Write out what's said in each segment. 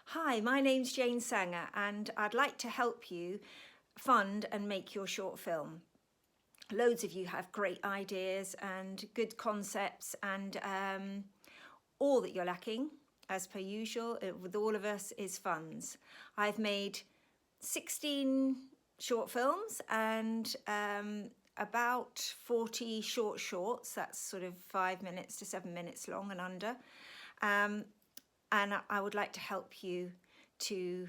Hi, my name's Jane Sanger and I'd like to help you fund and make your short film. Loads of you have great ideas and good concepts, and all that you're lacking, as per usual, with all of us, is funds. I've made 16 short films and about 40 shorts, that's sort of 5 minutes to 7 minutes long and under. And I would like to help you to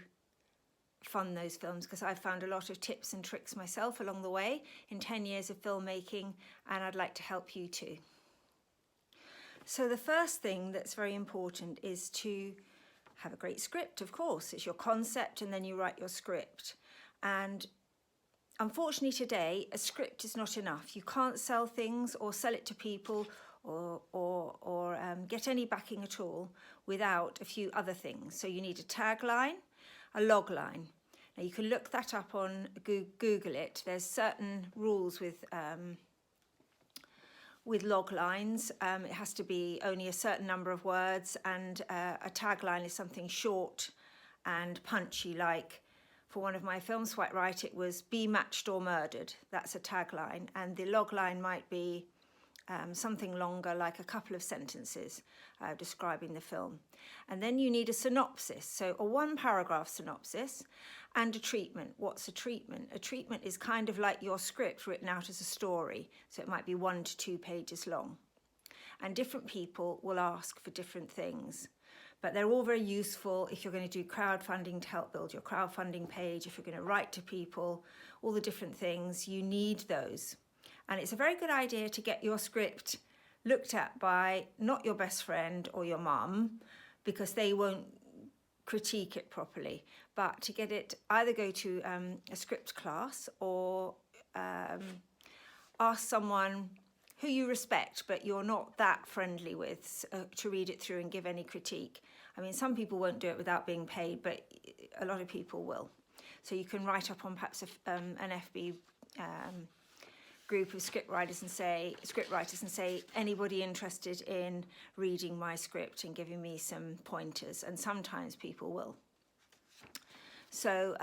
fund those films, because I've found a lot of tips and tricks myself along the way in 10 years of filmmaking, and I'd like to help you too. So the first thing that's very important is to have a great script, of course. It's your concept and then you write your script. And unfortunately today, a script is not enough. You can't sell things or sell it to people or get any backing at all without a few other things. So you need a tagline, a logline. Now you can look that up on Google it. There's certain rules with log lines. It has to be only a certain number of words, and a tagline is something short and punchy, like for one of my films, Quite Right, it was "Be matched or murdered." That's a tagline, and the log line might be something longer, like a couple of sentences describing the film. And then you need a synopsis, so a 1-paragraph synopsis, and a treatment. What's a treatment? A treatment is kind of like your script written out as a story, so it might be 1 to 2 pages long. And different people will ask for different things, but they're all very useful if you're going to do crowdfunding to help build your crowdfunding page, if you're going to write to people, all the different things, you need those. And it's a very good idea to get your script looked at by not your best friend or your mum, because they won't critique it properly, but to get it, either go to a script class or ask someone who you respect but you're not that friendly with to read it through and give any critique. I mean, some people won't do it without being paid, but a lot of people will. So you can write up on perhaps an FB group of scriptwriters and say, anybody interested in reading my script and giving me some pointers, and sometimes people will. So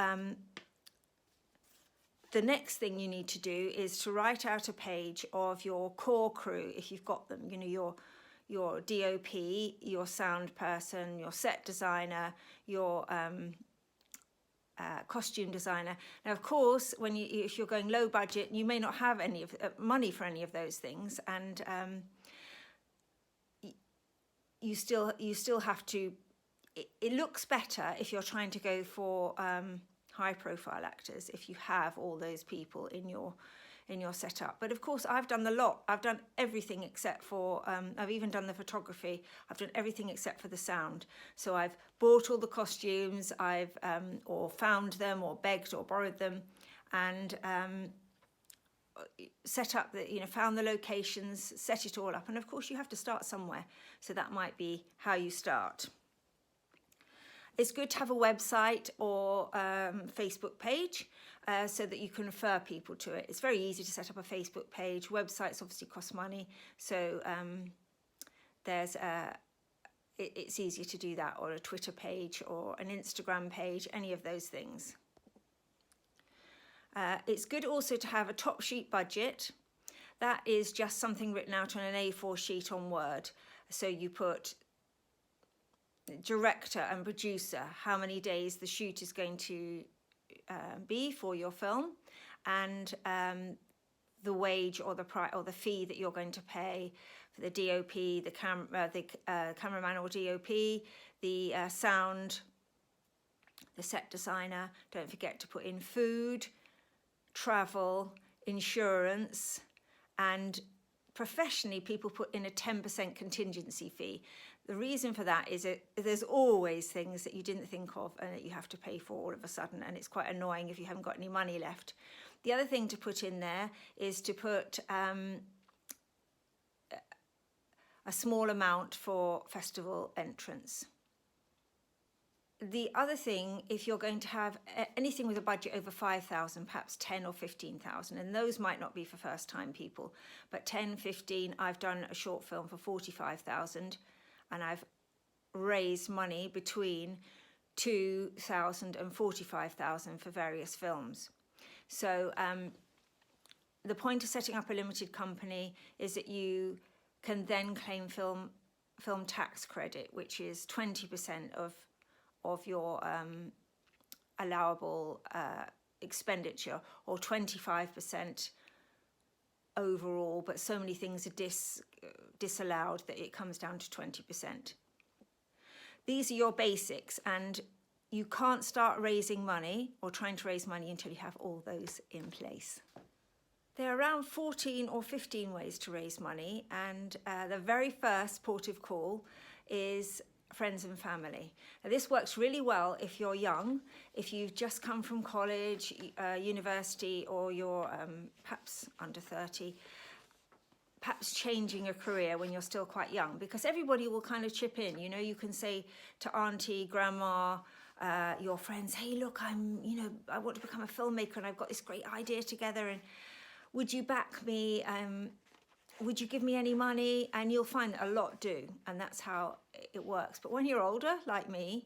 the next thing you need to do is to write out a page of your core crew, if you've got them, you know, your DOP, your sound person, your set designer, your costume designer. Now, of course, if you're going low budget, you may not have any of money for any of those things, and you still have to. It looks better if you're trying to go for high-profile actors if you have all those people in your setup. But of course, I've done the lot. I've done everything except for, I've even done the photography. I've done everything except for the sound. So I've bought all the costumes, I've or found them or begged or borrowed them, and set up found the locations, set it all up. And of course you have to start somewhere. So that might be how you start. It's good to have a website or Facebook page so that you can refer people to it. It's very easy to set up a Facebook page. Websites obviously cost money, so it's easier to do that, or a Twitter page or an Instagram page, any of those things. It's good also to have a top sheet budget. That is just something written out on an A4 sheet on Word. So you put director and producer, how many days the shoot is going to be for your film, and the wage or the price or the fee that you're going to pay for the DOP, the cameraman or DOP, the sound, the set designer. Don't forget to put in food, travel, insurance, and professionally people put in a 10% contingency fee. The reason for that is that there's always things that you didn't think of and that you have to pay for all of a sudden, and it's quite annoying if you haven't got any money left. The other thing to put in there is to put a small amount for festival entrance. the other thing, if you're going to have anything with a budget over 5,000, perhaps 10 or 15,000, and those might not be for first time people, but 10, 15, I've done a short film for 45,000 and I've raised money between 2,000 and 45,000 for various films. So the point of setting up a limited company is that you can then claim film tax credit, which is 20% of your allowable expenditure, or 25% overall, but so many things are disallowed that it comes down to 20%. These are your basics, and you can't start raising money or trying to raise money until you have all those in place. There are around 14 or 15 ways to raise money, and the very first port of call is friends and family. Now, this works really well if you're young, if you've just come from college, university, or you're perhaps under 30, perhaps changing a career when you're still quite young, because everybody will kind of chip in. You know, you can say to auntie, grandma, your friends, hey, look, I want to become a filmmaker and I've got this great idea together, and would you back me? Would you give me any money? And you'll find that a lot do, and that's how it works. But when you're older, like me,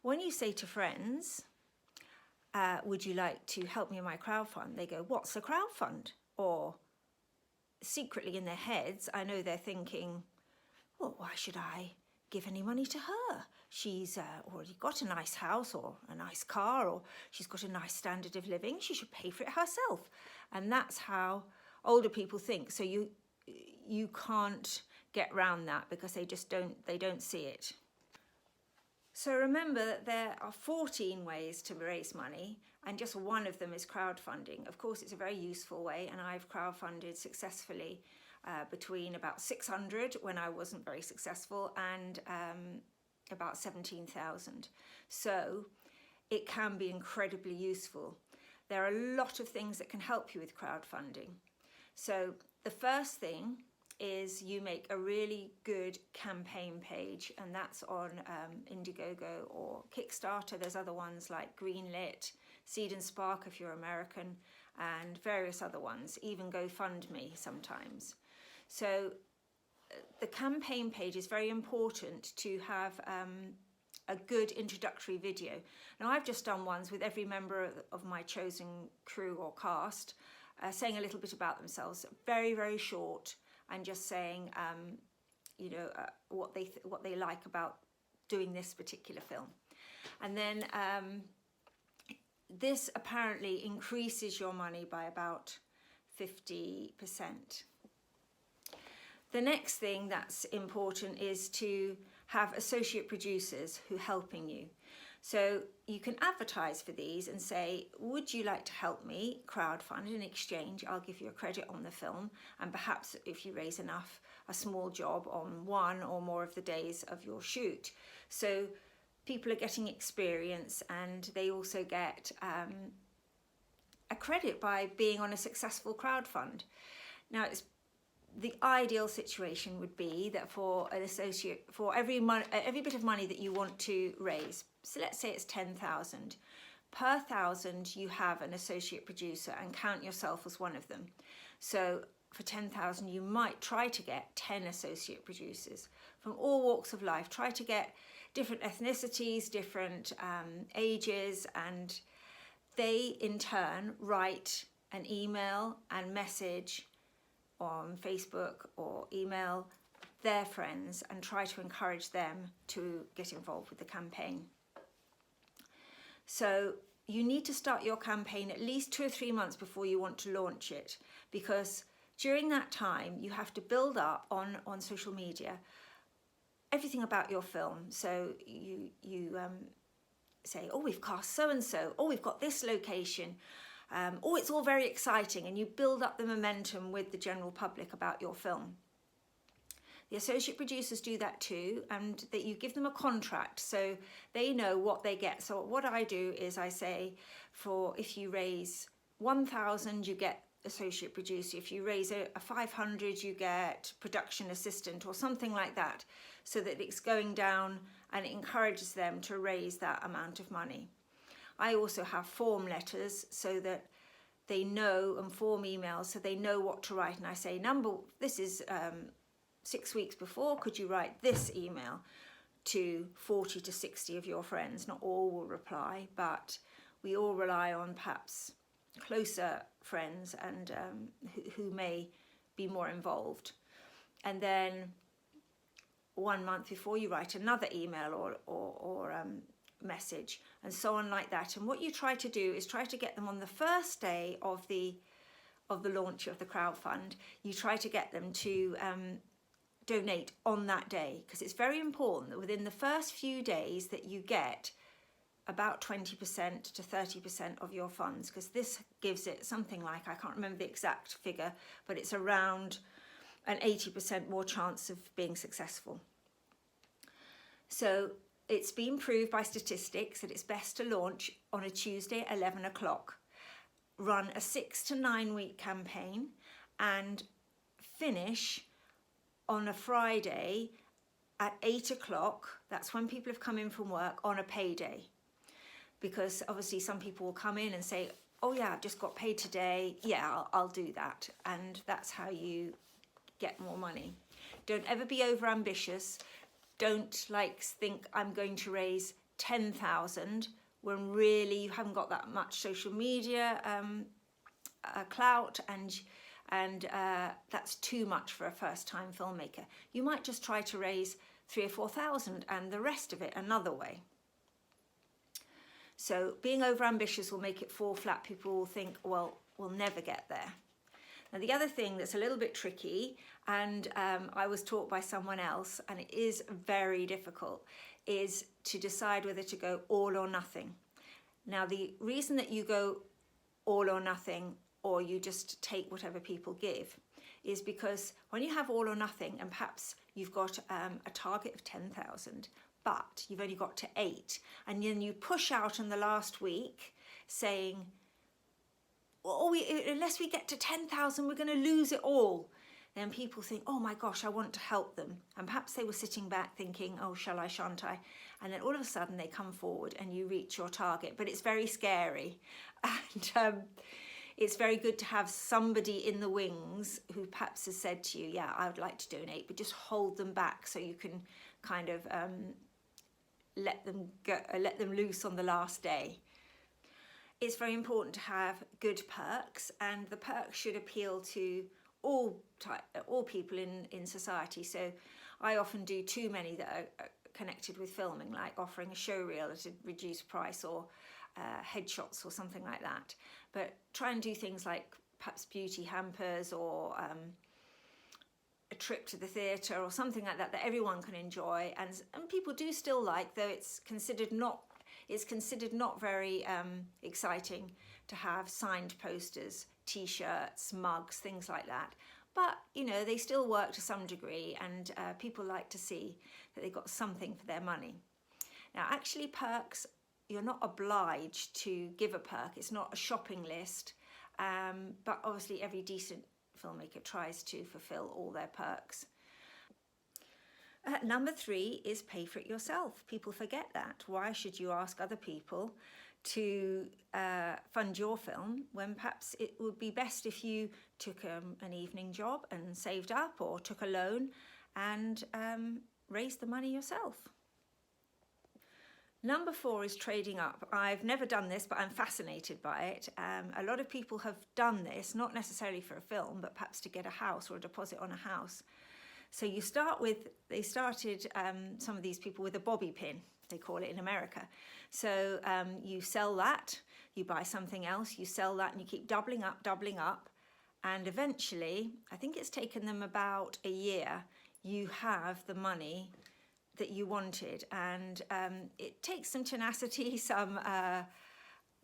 when you say to friends, would you like to help me in my crowdfund? They go, what's a crowdfund? Or secretly in their heads, I know they're thinking, well, why should I give any money to her? She's already got a nice house or a nice car, or she's got a nice standard of living. She should pay for it herself. And that's how older people think. So you can't get around that, because they don't see it. So remember that there are 14 ways to raise money, and just one of them is crowdfunding. Of course, it's a very useful way, and I've crowdfunded successfully between about 600 when I wasn't very successful, and about 17,000. So it can be incredibly useful. There are a lot of things that can help you with crowdfunding. So the first thing is you make a really good campaign page, and that's on Indiegogo or Kickstarter. There's other ones like Greenlit, Seed and Spark if you're American, and various other ones, even GoFundMe sometimes. So the campaign page is very important to have a good introductory video. Now, I've just done ones with every member of my chosen crew or cast, saying a little bit about themselves, very, very short, and just saying, what they like about doing this particular film. And then this apparently increases your money by about 50%. The next thing that's important is to have associate producers who are helping you. So you can advertise for these and say, would you like to help me crowdfund? In exchange, I'll give you a credit on the film, and perhaps if you raise enough, a small job on one or more of the days of your shoot. So people are getting experience, and they also get a credit by being on a successful crowdfund. Now, the ideal situation would be that for an associate, for every bit of money that you want to raise, so let's say it's 10,000, per 1,000 you have an associate producer, and count yourself as one of them. So for 10,000 you might try to get 10 associate producers from all walks of life. Try to get different ethnicities, different ages, and they in turn write an email and message on Facebook or email their friends and try to encourage them to get involved with the campaign. So you need to start your campaign at least 2 or 3 months before you want to launch it, because during that time you have to build up on social media everything about your film. So you say, oh, we've cast so-and-so, oh, we've got this location, oh, it's all very exciting, and you build up the momentum with the general public about your film. The associate producers do that too, and that you give them a contract so they know what they get. So what I do is I say, if you raise 1,000, you get associate producer. If you raise a 500, you get production assistant or something like that, so that it's going down and it encourages them to raise that amount of money. I also have form letters so that they know, and form emails so they know what to write. And I say, this is 6 weeks before, could you write this email to 40 to 60 of your friends? Not all will reply, but we all rely on perhaps closer friends and who may be more involved. And then 1 month before, you write another email or message, and so on like that. And what you try to do is try to get them on the first day of the launch of the crowdfund. You try to get them to donate on that day, because it's very important that within the first few days that you get about 20% to 30% of your funds, because this gives it something like, I can't remember the exact figure, but it's around an 80% more chance of being successful. So it's been proved by statistics that it's best to launch on a Tuesday at 11 o'clock, run a 6 to 9 week campaign, and finish on a Friday at 8 o'clock. That's when people have come in from work, on a payday. Because obviously some people will come in and say, oh yeah, I've just got paid today. Yeah, I'll do that. And that's how you get more money. Don't ever be over ambitious. Don't think I'm going to raise 10,000 when really you haven't got that much social media clout, and that's too much for a first-time filmmaker. You might just try to raise 3,000 or 4,000 and the rest of it another way. So being over-ambitious will make it fall flat. People will think, well, we'll never get there. Now, the other thing that's a little bit tricky, and I was taught by someone else, and it is very difficult, is to decide whether to go all or nothing. Now, the reason that you go all or nothing, or you just take whatever people give, is because when you have all or nothing, and perhaps you've got a target of 10,000, but you've only got to 8, and then you push out in the last week saying, well, unless we get to 10,000, we're going to lose it all. Then people think, oh my gosh, I want to help them. And perhaps they were sitting back thinking, oh, shall I, shan't I? And then all of a sudden they come forward and you reach your target. But it's very scary. And it's very good to have somebody in the wings who perhaps has said to you, yeah, I would like to donate, but just hold them back so you can kind of let them loose on the last day. It's very important to have good perks, and the perks should appeal to all people in society. So I often do too many that are connected with filming, like offering a show reel at a reduced price, or headshots or something like that. But try and do things like perhaps beauty hampers, or a trip to the theatre, or something like that everyone can enjoy, and people do still like, though it's considered not very exciting to have signed posters, t-shirts, mugs, things like that. But, you know, they still work to some degree, and people like to see that they got something for their money. Now, actually, perks, you're not obliged to give a perk. It's not a shopping list, but obviously every decent filmmaker tries to fulfill all their perks. Number 3 is pay for it yourself. People forget that. Why should you ask other people to fund your film when perhaps it would be best if you took an evening job and saved up, or took a loan and raised the money yourself? Number 4 is trading up. I've never done this, but I'm fascinated by it. A lot of people have done this, not necessarily for a film, but perhaps to get a house or a deposit on a house. So you start with, they started, some of these people, with a bobby pin, they call it in America. So you sell that, you buy something else, you sell that, and you keep doubling up. And eventually, I think it's taken them about a year, you have the money that you wanted. And it takes some tenacity, some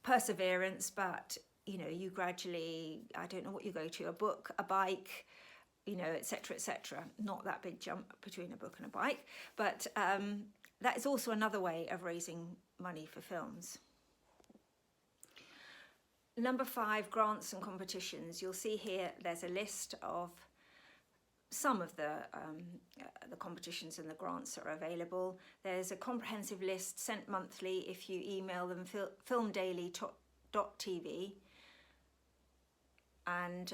perseverance, but, you know, you gradually, I don't know what you go to, a book, a bike, you know, etc., etc. Not that big jump between a book and a bike, but that is also another way of raising money for films. Number 5, grants and competitions. You'll see here there's a list of some of the competitions and the grants that are available. There's a comprehensive list sent monthly if you email them filmdaily.tv. And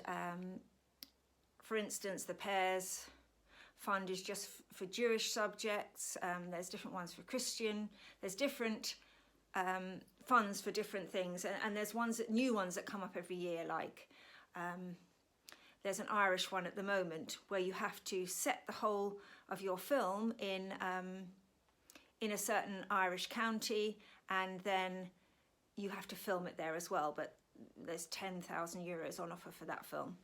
for instance, the Pears Fund is just for Jewish subjects. There's different ones for Christian. There's different funds for different things, and there's new ones that come up every year, like there's an Irish one at the moment where you have to set the whole of your film in a certain Irish county, and then you have to film it there as well, but there's €10,000 on offer for that film.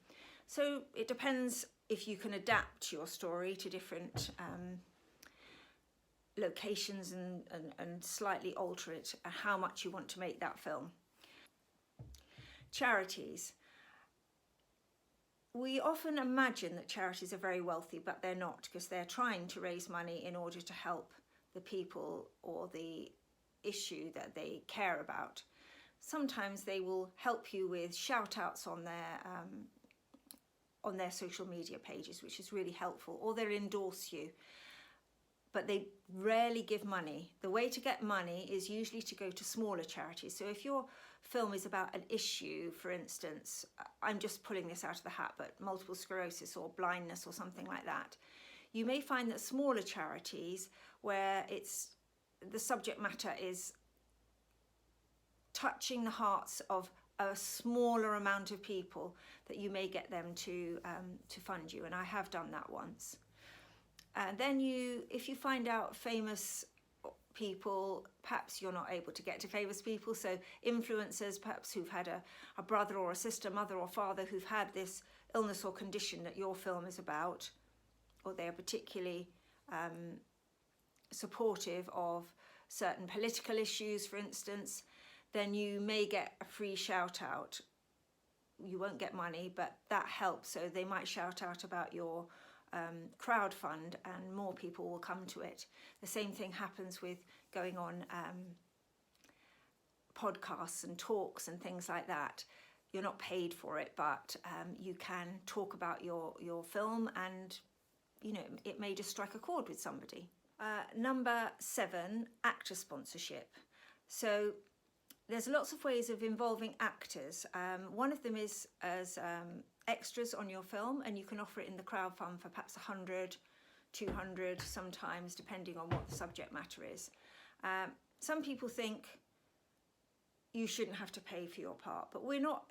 So it depends if you can adapt your story to different locations and slightly alter it, and how much you want to make that film. Charities. We often imagine that charities are very wealthy, but they're not, because they're trying to raise money in order to help the people or the issue that they care about. Sometimes they will help you with shout outs on their social media pages, which is really helpful, or they'll endorse you, but they rarely give money. The way to get money is usually to go to smaller charities. So if your film is about an issue, for instance, I'm just pulling this out of the hat, but multiple sclerosis or blindness or something like that, you may find that smaller charities where the subject matter is touching the hearts of a smaller amount of people, that you may get them to fund you, and I have done that once. Then if you find out famous people, perhaps you're not able to get to famous people, so influencers perhaps who've had a brother or a sister, mother or father who've had this illness or condition that your film is about, or they're particularly supportive of certain political issues, for instance, then you may get a free shout out. You won't get money, but that helps. So they might shout out about your crowdfund, and more people will come to it. The same thing happens with going on podcasts and talks and things like that. You're not paid for it, but you can talk about your film, and it may just strike a chord with somebody. Number 7, actor sponsorship. So there's lots of ways of involving actors. One of them is as extras on your film, and you can offer it in the crowdfund for perhaps 100, 200 sometimes, depending on what the subject matter is. Some people think you shouldn't have to pay for your part, but we're not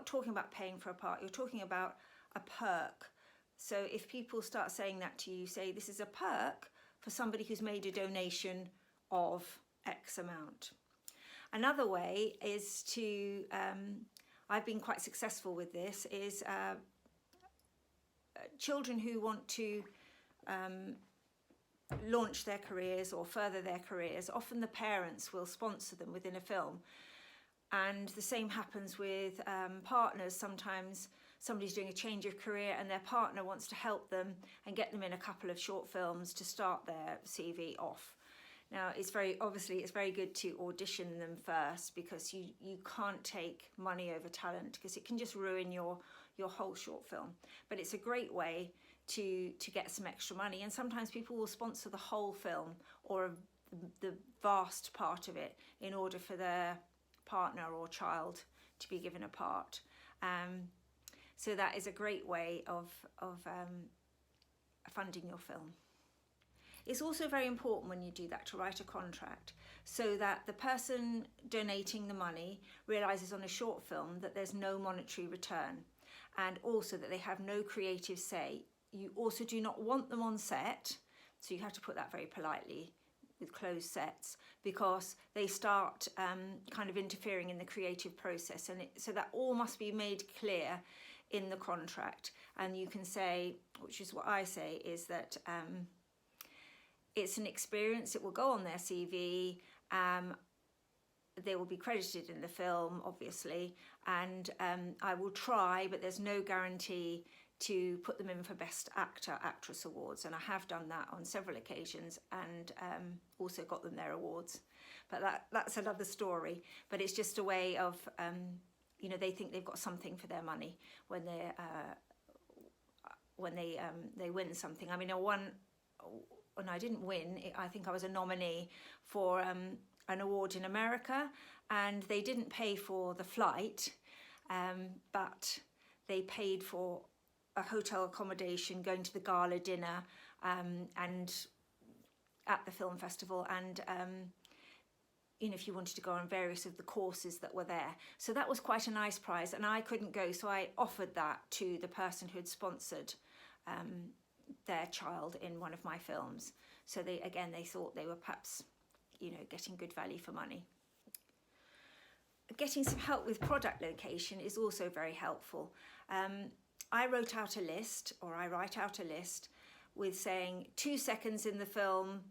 talking about paying for a part. You're talking about a perk. So if people start saying that to you, say this is a perk for somebody who's made a donation of X amount. Another way is to, I've been quite successful with this, is children who want to launch their careers or further their careers. Often the parents will sponsor them within a film. And the same happens with partners. Sometimes somebody's doing a change of career and their partner wants to help them and get them in a couple of short films to start their CV off. Now, it's very good to audition them first, because you can't take money over talent, because it can just ruin your whole short film. But it's a great way to get some extra money, and sometimes people will sponsor the whole film or the vast part of it in order for their partner or child to be given a part. So that is a great way of funding your film. It's also very important when you do that to write a contract, so that the person donating the money realises on a short film that there's no monetary return, and also that they have no creative say. You also do not want them on set, so you have to put that very politely with closed sets, because they start kind of interfering in the creative process, and so that all must be made clear in the contract. And you can say, which is what I say, is that it's an experience. It will go on their CV. They will be credited in the film, obviously, and I will try, but there's no guarantee to put them in for Best Actor, Actress awards, and I have done that on several occasions, and also got them their awards. But that's another story. But it's just a way of, you know, they think they've got something for their money when they win something. I mean, when I didn't win, I think I was a nominee for an award in America, and they didn't pay for the flight, but they paid for a hotel accommodation, going to the gala dinner, and at the film festival, and you know, if you wanted to go on various of the courses that were there. So that was quite a nice prize, and I couldn't go, so I offered that to the person who had sponsored their child in one of my films. So they thought they were perhaps, you know, getting good value for money. Getting some help with product location is also very helpful. I write out a list with saying 2 seconds in the film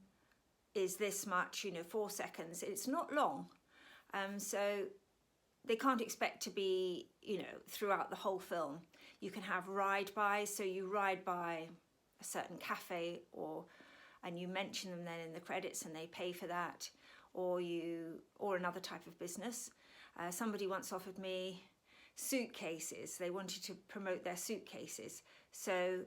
is this much, you know, 4 seconds. It's not long. So they can't expect to be, you know, throughout the whole film. You can have ride-bys, so you ride by a certain cafe and you mention them then in the credits and they pay for that, or another type of business. Somebody once offered me suitcases. They wanted to promote their suitcases. So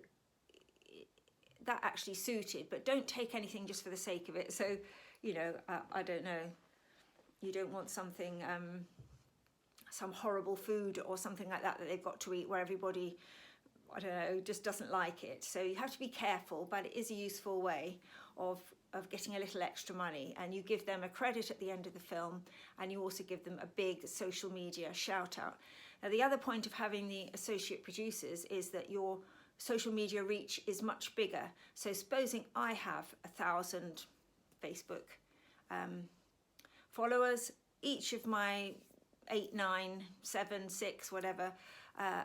that actually suited, but don't take anything just for the sake of it. So, you know, I don't know, you don't want something, some horrible food or something like that they've got to eat where everybody, I don't know, just doesn't like it. So you have to be careful, but it is a useful way of getting a little extra money, and you give them a credit at the end of the film, and you also give them a big social media shout out. Now, the other point of having the associate producers is that your social media reach is much bigger. So supposing I have 1,000 Facebook followers, each of my 8, 9, 7, 6, whatever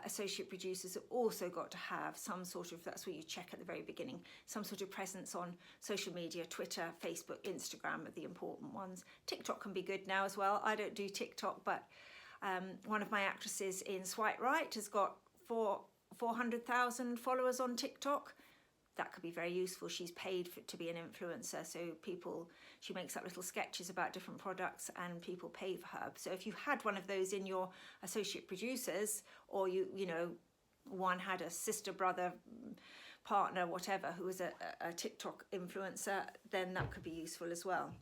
associate producers have also got to have some sort of, that's what you check at the very beginning, some sort of presence on social media. Twitter, Facebook, Instagram are the important ones. TikTok can be good now as well. I don't do TikTok, but one of my actresses in Swipe Right has got 400,000 followers on TikTok. That could be very useful. She's paid to be an influencer, so she makes up little sketches about different products and people pay for her. So if you had one of those in your associate producers, or you know, one had a sister, brother, partner, whatever, who was a TikTok influencer, then that could be useful as well.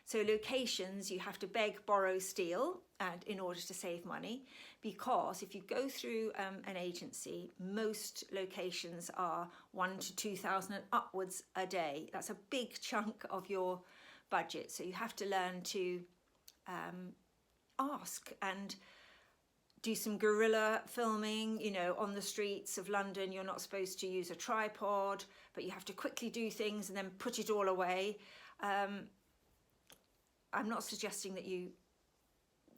So locations, you have to beg, borrow, steal in order to save money, because if you go through an agency, most locations are 1,000 to 2,000 and upwards a day. That's a big chunk of your budget. So you have to learn to ask and do some guerrilla filming, you know, on the streets of London. You're not supposed to use a tripod, but you have to quickly do things and then put it all away. I'm not suggesting that you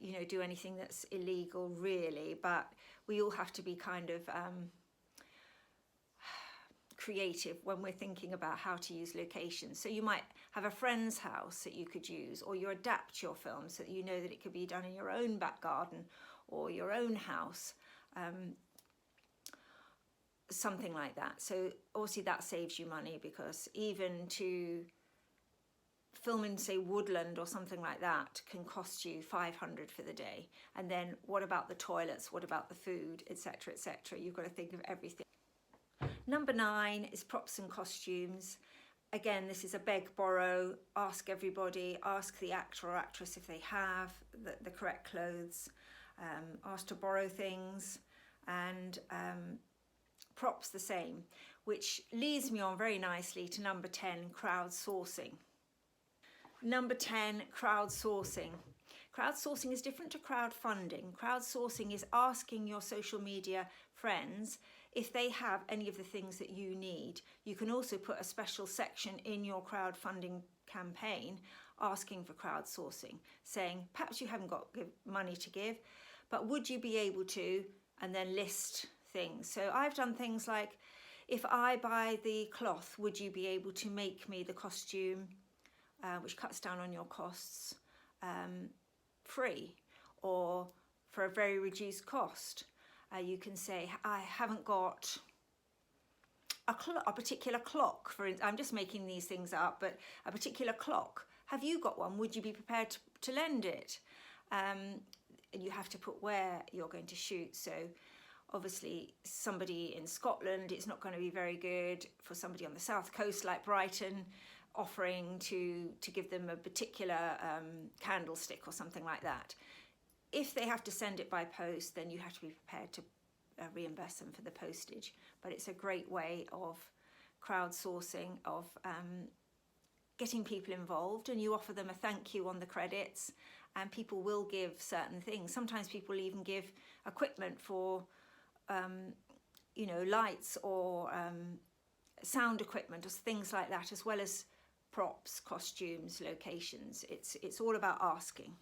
know, do anything that's illegal really, but we all have to be kind of creative when we're thinking about how to use locations. So you might have a friend's house that you could use, or you adapt your film so that you know that it could be done in your own back garden or your own house, something like that. So obviously that saves you money, because even to film in, say, woodland or something like that can cost you 500 for the day. And then what about the toilets? What about the food, etc., etc.? You've got to think of everything. Number 9 is props and costumes. Again, this is a beg, borrow, ask everybody, ask the actor or actress if they have the correct clothes, ask to borrow things, and props the same, which leads me on very nicely to number 10, crowdsourcing. Number 10, crowdsourcing. Crowdsourcing is different to crowdfunding. Crowdsourcing is asking your social media friends if they have any of the things that you need. You can also put a special section in your crowdfunding campaign asking for crowdsourcing, saying perhaps you haven't got money to give, but would you be able to, and then list things. So I've done things like, if I buy the cloth, would you be able to make me the costume, which cuts down on your costs, free or for a very reduced cost. You can say, I haven't got a particular clock, for instance. I'm just making these things up, but a particular clock. Have you got one? Would you be prepared to lend it? you have to put where you're going to shoot. So obviously somebody in Scotland, it's not going to be very good for somebody on the south coast like Brighton offering to give them a particular candlestick or something like that. If they have to send it by post, then you have to be prepared to reimburse them for the postage. But it's a great way of crowdsourcing, of getting people involved, and you offer them a thank you on the credits, and people will give certain things. Sometimes people even give equipment for lights or sound equipment or things like that, as well as props, costumes, locations. It's all about asking.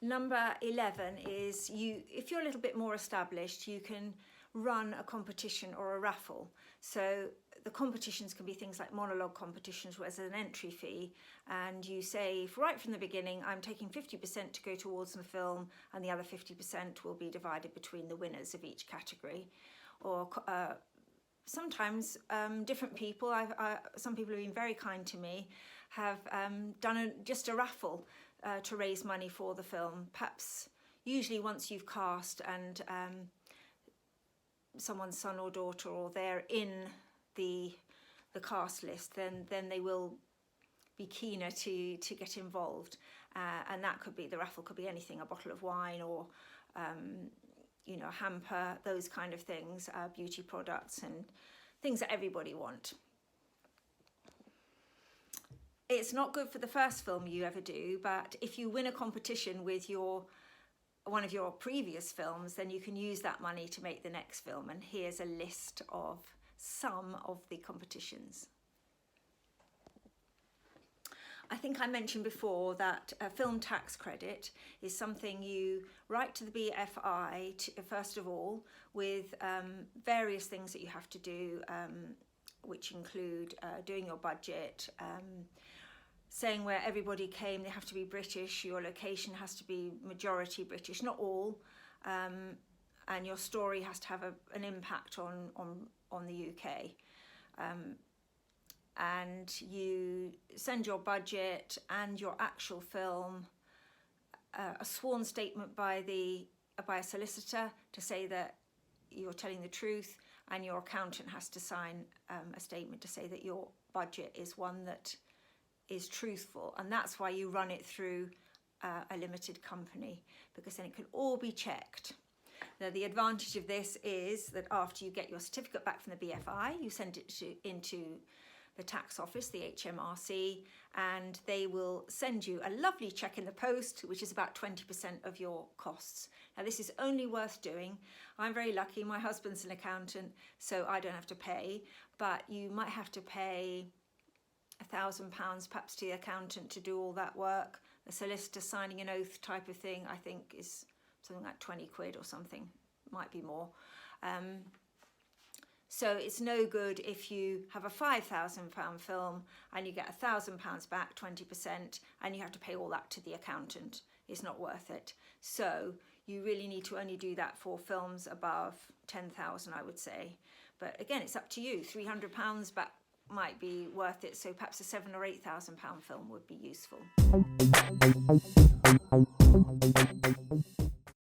Number 11 is if you're a little bit more established, you can run a competition or a raffle. So the competitions can be things like monologue competitions, where there's an entry fee, and you say right from the beginning, I'm taking 50% to go towards the film, and the other 50% will be divided between the winners of each category. Or sometimes different people, some people have been very kind to me, have done just a raffle to raise money for the film. Perhaps usually once you've cast and someone's son or daughter, or they're in the cast list, then they will be keener to get involved, and that could be, the raffle could be anything, a bottle of wine or a hamper, those kind of things, beauty products and things that everybody want. It's not good for the first film you ever do, but if you win a competition with one of your previous films, then you can use that money to make the next film. And here's a list of some of the competitions. I think I mentioned before that a film tax credit is something you write to the BFI first of all, with various things that you have to do, which include doing your budget, saying where everybody came, they have to be British, your location has to be majority British, not all, and your story has to have an impact on the UK. And you send your budget and your actual film, a sworn statement by a solicitor to say that you're telling the truth, and your accountant has to sign a statement to say that your budget is one that is truthful. And that's why you run it through a limited company, because then it can all be checked. Now, the advantage of this is that after you get your certificate back from the BFI, you send it into the tax office, the HMRC, and they will send you a lovely cheque in the post, which is about 20% of your costs. Now, this is only worth doing. I'm very lucky, my husband's an accountant, so I don't have to pay, but you might have to pay £1,000 perhaps to the accountant to do all that work. The solicitor signing an oath type of thing, I think, is something like 20 quid or something, might be more. So it's no good if you have a £5,000 film and you get £1,000 back, 20%, and you have to pay all that to the accountant. It's not worth it. So you really need to only do that for films above 10,000, I would say. But again, it's up to you. £300 back might be worth it. So perhaps a £7,000 or £8,000 film would be useful.